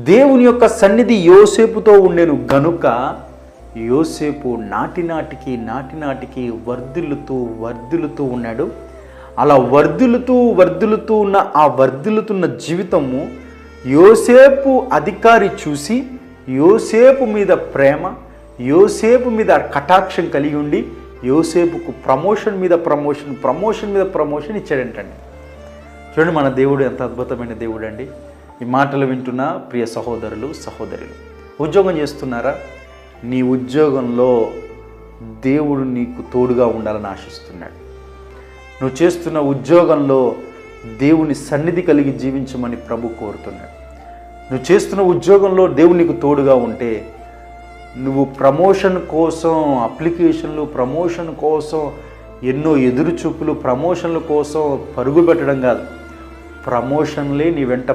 దేవుని యొక్క సన్నిధి యోసేపుతో ఉండెను గనుక యోసేపు నాటినాటికి వర్ధిల్లుతూ ఉన్నాడు. అలా వర్ధిల్లుతూ ఉన్న ఆ వర్ధిల్లుతున్న జీవితము యోసేపు అధికారి చూసి యోసేపు మీద ప్రేమ, యోసేపు మీద కటాక్షం కలిగి ఉండి యోసేపుకు ప్రమోషన్ మీద ప్రమోషన్ ఇచ్చాడంటండి. చూడండి, మన దేవుడు ఎంత అద్భుతమైన దేవుడు అండి. ఈ మాటలు వింటున్న ప్రియ సహోదరులు సహోదరులు, ఉద్యోగం చేస్తున్నారా? నీ ఉద్యోగంలో దేవుడు నీకు తోడుగా ఉండాలని ఆశిస్తున్నాడు. నువ్వు చేస్తున్న ఉద్యోగంలో దేవుని సన్నిధి కలిగి జీవించమని ప్రభు కోరుతున్నాడు. నువ్వు చేస్తున్న ఉద్యోగంలో దేవుడు నీకు తోడుగా ఉంటే నువ్వు ప్రమోషన్ కోసం అప్లికేషన్లు, ప్రమోషన్ కోసం ఎన్నో ఎదురుచూపులు, ప్రమోషన్ల కోసం పరుగు పెట్టడం కాదు, ప్రమోషన్లే నీ వెంట